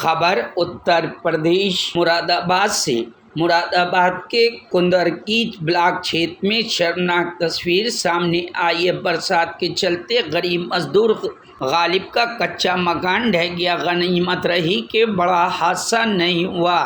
खबर उत्तर प्रदेश मुरादाबाद से। मुरादाबाद के कुंदरकीच ब्लॉक क्षेत्र में शर्मनाक तस्वीर सामने आई है। बरसात के चलते गरीब मजदूर गालिब का कच्चा मकान ढह गया। गनीमत रही कि बड़ा हादसा नहीं हुआ,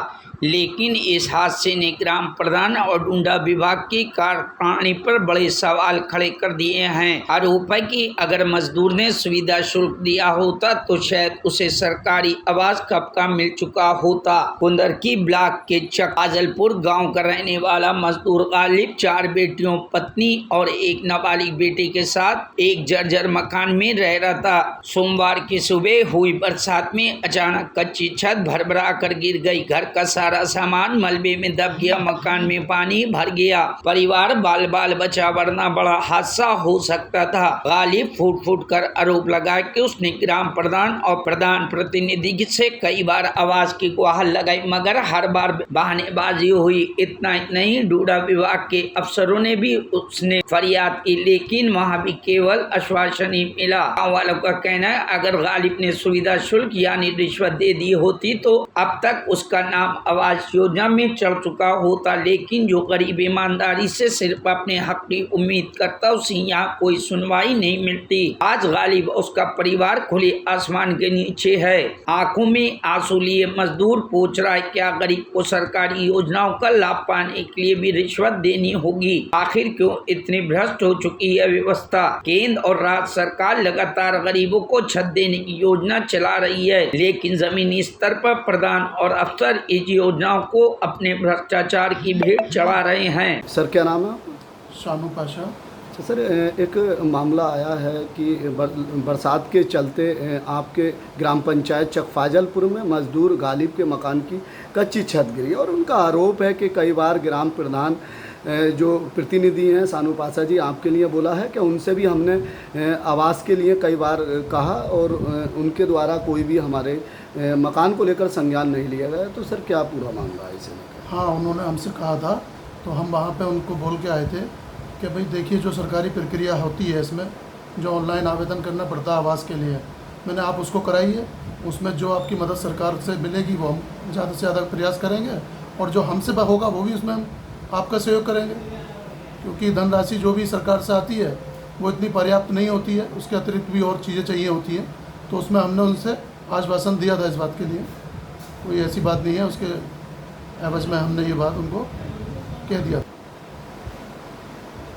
लेकिन इस हादसे ने ग्राम प्रधान और डूंडा विभाग की कार्यप्रणाली पर बड़े सवाल खड़े कर दिए हैं। आरोप है कि अगर मजदूर ने सुविधा शुल्क दिया होता तो शायद उसे सरकारी आवास कब का मिल चुका होता। कुंदरकी ब्लॉक के चकाजलपुर गांव का रहने वाला मजदूर गालिब 4 बेटियों, पत्नी और एक नाबालिग बेटे के साथ एक जर्जर मकान में रह रहा था। सोमवार की सुबह हुई बरसात में अचानक कच्ची छत भरभरा कर गिर गई। घर का सारा सामान मलबे में दब गया। मकान में पानी भर गया। परिवार बाल बाल बचा, वरना बड़ा हादसा हो सकता था। गालिब फूट फूट कर आरोप लगाया कि उसने ग्राम प्रधान और प्रधान प्रतिनिधि से कई बार आवास की गुहार लगाई, मगर हर बार बहानेबाजी हुई। इतना ही नहीं, डूडा विभाग के अफसरों ने भी उसने फरियाद की, लेकिन वहां भी केवल आश्वासन ही मिला। गाँव वालों का कहना है अगर गालिब ने सुविधा शुल्क यानी रिश्वत दे दी होती तो अब तक उसका नाम आवास योजना में चढ़ चुका होता, लेकिन जो गरीब ईमानदारी से सिर्फ अपने हक की उम्मीद करता उसे यहाँ कोई सुनवाई नहीं मिलती। आज गालिब उसका परिवार खुले आसमान के नीचे है। आंखों में आंसू लिए मजदूर पूछ रहा है क्या गरीब को सरकारी योजनाओं का लाभ पाने के लिए भी रिश्वत देनी होगी? आखिर क्यों इतनी भ्रष्ट हो चुकी है व्यवस्था? केंद्र और राज्य सरकार लगातार गरीबों को छत देने की योजना चला रही है, लेकिन जमीनी स्तर पर प्रधान और अफसर इस योजनाओं को अपने भ्रष्टाचार की भेंट चढ़ा रहे हैं। सर क्या नाम है? शानू पाशा। अच्छा सर, एक मामला आया है कि बरसात के चलते आपके ग्राम पंचायत चकफाजलपुर में मजदूर गालिब के मकान की कच्ची छत गिरी और उनका आरोप है कि कई बार ग्राम प्रधान जो प्रतिनिधि हैं सानू पाशा जी आपके लिए बोला है कि उनसे भी हमने आवास के लिए कई बार कहा और उनके द्वारा कोई भी हमारे मकान को लेकर संज्ञान नहीं लिया गया। तो सर क्या पूरा मामला है इसे लेकर? हाँ, उन्होंने हमसे कहा था, तो हम वहाँ पे उनको बोल के आए थे कि भाई देखिए जो सरकारी प्रक्रिया होती है इसमें जो ऑनलाइन आवेदन करना पड़ता है आवास के लिए, मैंने आप उसको कराइए, उसमें जो आपकी मदद सरकार से मिलेगी वो हम ज़्यादा से ज़्यादा प्रयास करेंगे और जो हमसे होगा वो भी उसमें हम आपका सहयोग करेंगे, क्योंकि धनराशि जो भी सरकार से आती है वो इतनी पर्याप्त नहीं होती है, उसके अतिरिक्त भी और चीज़ें चाहिए होती हैं। तो उसमें हमने उनसे आश्वासन दिया था इस बात के लिए, कोई ऐसी बात नहीं है, उसके एवज में हमने ये बात उनको कह दिया।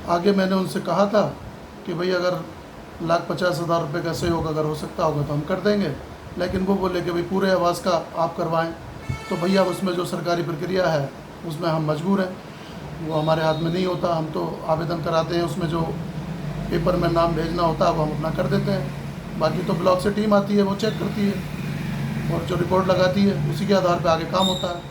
आगे मैंने उनसे कहा था कि भाई अगर 1,50,000 रुपये का सहयोग अगर हो सकता होगा तो हम कर देंगे, लेकिन वो बोले कि भाई पूरे आवास का आप करवाएं। तो भैया उसमें जो सरकारी प्रक्रिया है उसमें हम मजबूर हैं, वो हमारे हाथ में नहीं होता। हम तो आवेदन कराते हैं, उसमें जो पेपर में नाम भेजना होता है वो हम अपना कर देते हैं, बाकी तो ब्लॉक से टीम आती है वो चेक करती है और जो रिपोर्ट लगाती है उसी के आधार पर आगे काम होता है।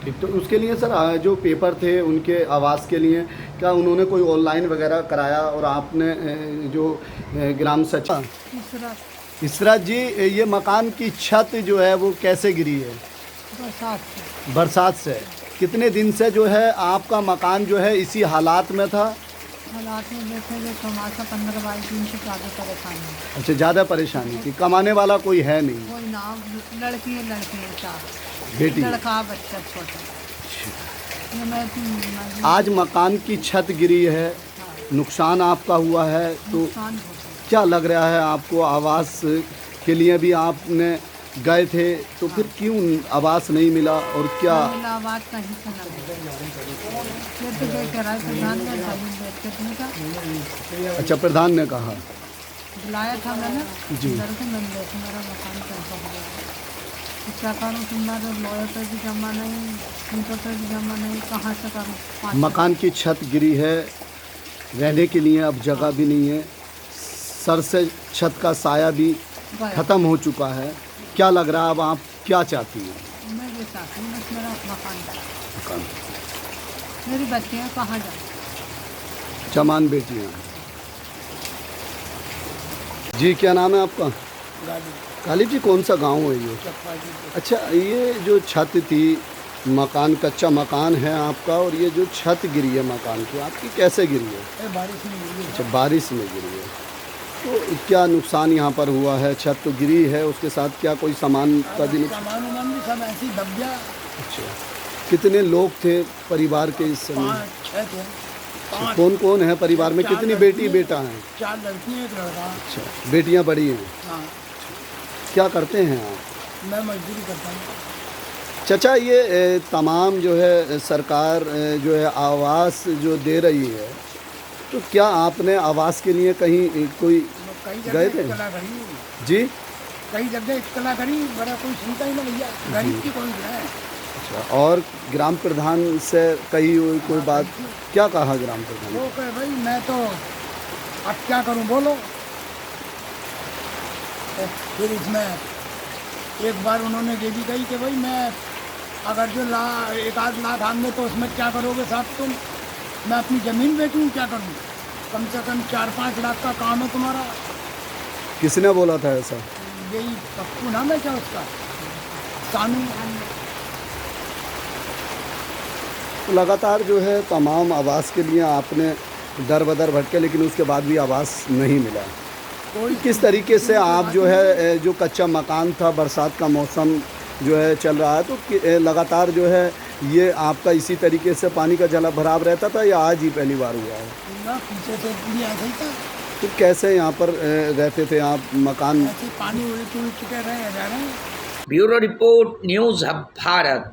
ठीक, तो उसके लिए सर जो पेपर थे उनके आवास के लिए क्या उन्होंने कोई ऑनलाइन वगैरह कराया? और आपने जो ग्राम सचिव इसरात जी, ये मकान की छत जो है वो कैसे गिरी है? बरसात से। कितने दिन से जो है आपका मकान जो है इसी हालात में था? हालात में देखे जो समाज 15-22 दिन से ज़्यादा परेशानी है। अच्छा, ज़्यादा परेशानी थी। कमाने वाला कोई है नहीं? कोई ना, लड़की है 4 बेटी, लड़का बच्चा छोटा। आज मकान की छत गिरी है, नुकसान आपका हुआ है, तो क्या लग रहा है आपको? आवास के लिए भी आपने गए थे, तो फिर क्यों आवास नहीं मिला और क्या? आवास कहीं से ना। अच्छा, प्रधान ने कहा, बुलाया था मैंने जी। मेरा मकान कैंसिल हो गया, क्या करूँ? तुम्हारे लॉयर पे भी जमा नहीं, मीटर पे भी जमा नहीं, कहाँ से करूँ? मकान की छत गिरी है, रहने के लिए अब जगह भी नहीं है, सर से छत का साया भी ख़त्म हो चुका है। क्या लग रहा है, अब आप क्या चाहती हैं? मैं ये चाहती हूँ बस मेरा मकान, मेरी बच्चियाँ कहाँ जाए? जमान बेटियाँ। जी, क्या नाम है आपका? गालिब जी। कौन सा गांव है ये? अच्छा, ये जो छत थी, मकान कच्चा मकान है आपका, और ये जो छत गिरी है मकान की आपकी कैसे गिरी है? बारिश में गिरी है। अच्छा, बारिश में गिरी है। तो क्या नुकसान यहाँ पर हुआ है? छत तो गिरी है, उसके साथ क्या कोई सामान का भी नुकसान? सामान वामान भी सब ऐसे ही दब गया। अच्छा, कितने लोग थे परिवार के इस समय? 5-6 थे। 5 कौन कौन है परिवार में? 4 कितनी बेटी लड़की बेटा हैं? 4 लड़कियाँ, 1 लड़का। अच्छा, बेटियां बड़ी हैं। हाँ, क्या करते हैं आप? मैं मजदूरी करता हूँ। चाचा, ये तमाम जो है सरकार जो है आवास जो दे रही है, तो क्या आपने आवास के लिए कहीं कोई कई गए जगह थे? इतला करी, जी? कई जगह इतला करी, बड़ा कोई सुनता ही ना भैया, गरीब की कोई है। अच्छा, और ग्राम प्रधान से कही हुई कोई बात? क्या कहा ग्राम प्रधान? वो कहे भाई मैं तो अब क्या करूं बोलो। फिर इसमें एक बार उन्होंने ये भी कही कि भाई मैं अगर जो 1-8 लाख आएंगे तो उसमें क्या करोगे साहब तुम? मैं अपनी ज़मीन बेचूं, क्या करूं? कम से कम 4-5 लाख का काम है तुम्हारा। किसने बोला था ऐसा? यही पप्पू नाम है क्या उसका, सानू। तो लगातार जो है तमाम आवास के लिए आपने दर बदर भटके, लेकिन उसके बाद भी आवास नहीं मिला। कोई किस तरीके से आप जो है जो कच्चा मकान था, बरसात का मौसम जो है चल रहा है, तो लगातार जो है ये आपका इसी तरीके से पानी का जला भराव रहता था या आज ही पहली बार हुआ है? ना पीछे से भी ऐसा ही था, तो कैसे यहाँ पर रहते थे आप? मकान ऐसे पानी उड़ चुके रहे जा रहे हैं। Bureau report, news hub Bharat.